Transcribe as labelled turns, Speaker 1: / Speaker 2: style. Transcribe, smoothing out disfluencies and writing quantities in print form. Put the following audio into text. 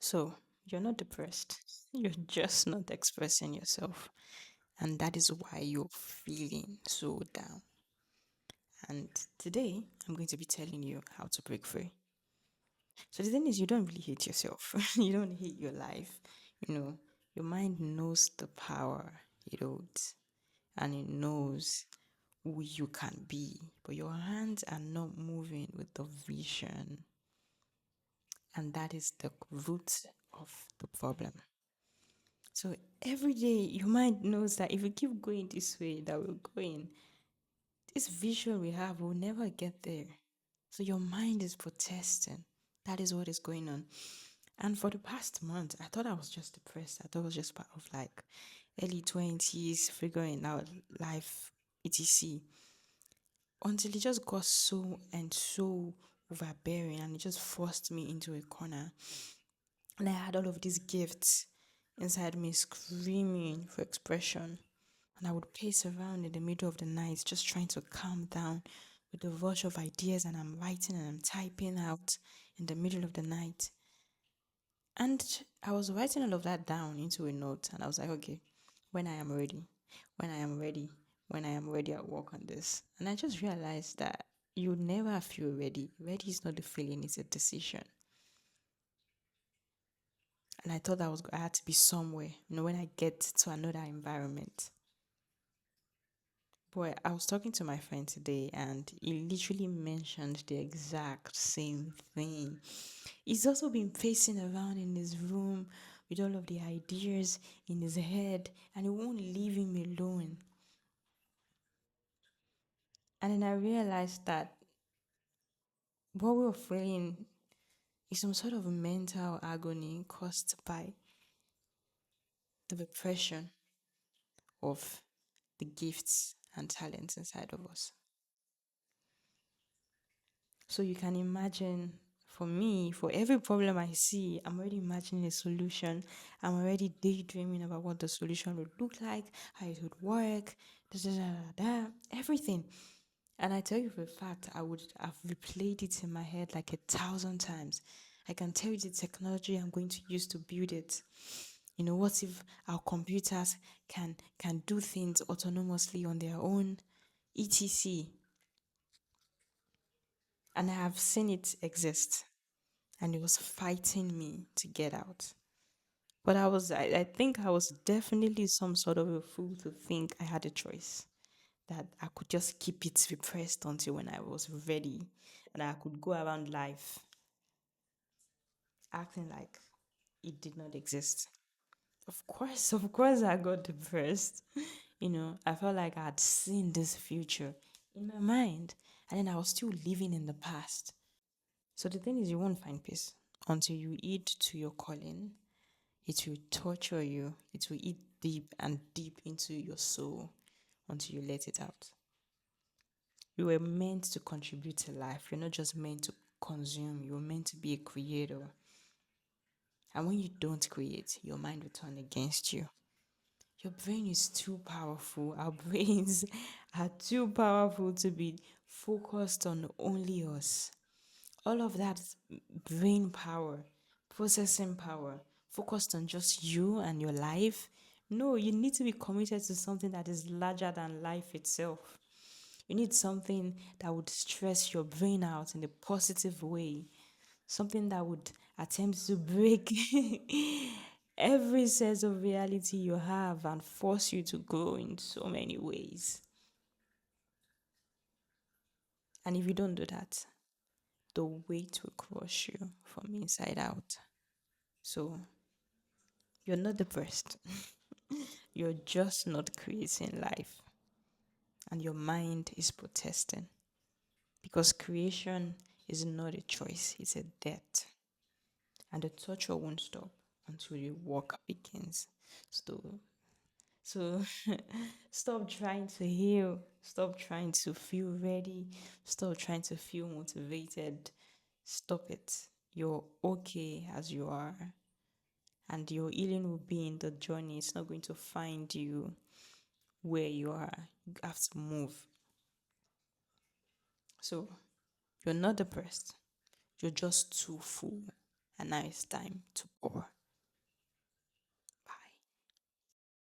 Speaker 1: So you're not depressed. You're just not expressing yourself. And that is why you're feeling so down. And today, I'm going to be telling you how to break free. So the thing is, you don't really hate yourself. You don't hate your life. You know, your mind knows the power it holds and it knows who you can be, but your hands are not moving with the vision. And that is the root of the problem. So every day, your mind knows that if we keep going this way, that we're going, this vision we have will never get there. So your mind is protesting. That is what is going on. And for the past month, I thought I was just depressed. I thought it was just part of like early 20s, figuring out life, etc. Until it just got so and so overbearing and it just forced me into a corner. And I had all of these gifts inside me screaming for expression. And I would pace around in the middle of the night just trying to calm down with the rush of ideas, and I'm writing and I'm typing out in the middle of the night. And I was writing all of that down into a note, and I was like, okay, when I am ready, when I am ready, when I am ready, I'll work on this. And I just realized that you never feel ready. Ready is not a feeling, it's a decision. And I thought I had to be somewhere, when I get to another environment. Boy, I was talking to my friend today and he literally mentioned the exact same thing. He's also been pacing around in his room with all of the ideas in his head and it won't leave him alone. And then I realized that what we were feeling is some sort of mental agony caused by the repression of the gifts and talents inside of us. So you can imagine, for me, for every problem I see, I'm already imagining a solution. I'm already daydreaming about what the solution would look like, how it would work, da, da, da, da, da, everything. And I tell you for a fact, I would have replayed it in my head like 1,000 times. I can tell you the technology I'm going to use to build it. What if our computers can do things autonomously on their own, etc. And I have seen it exist. And it was fighting me to get out. But I think I was definitely some sort of a fool to think I had a choice, that I could just keep it repressed until when I was ready and I could go around life acting like it did not exist. Of course, I got depressed. I felt like I had seen this future in my mind and then I was still living in the past. So the thing is, you won't find peace until you heed to your calling. It will torture you. It will eat deep and deep into your soul until you let it out. You were meant to contribute to life. You're not just meant to consume. You're meant to be a creator. And when you don't create, your mind will turn against you. Your brain is too powerful. Our brains are too powerful to be focused on only us. All of that brain power, processing power, focused on just you and your life. No, you need to be committed to something that is larger than life itself. You need something that would stress your brain out in a positive way, something that would attempt to break every sense of reality you have and force you to grow in so many ways. And if you don't do that, the weight will crush you from inside out. So you're not depressed. You're just not creating life. And your mind is protesting. Because creation is not a choice, it's a debt. And the torture won't stop until the work begins. So, so stop trying to heal. Stop trying to feel ready. Stop trying to feel motivated. Stop it. You're okay as you are. And your healing will be in the journey. It's not going to find you where you are. You have to move. So you're not depressed. You're just too full. And now it's time to pause.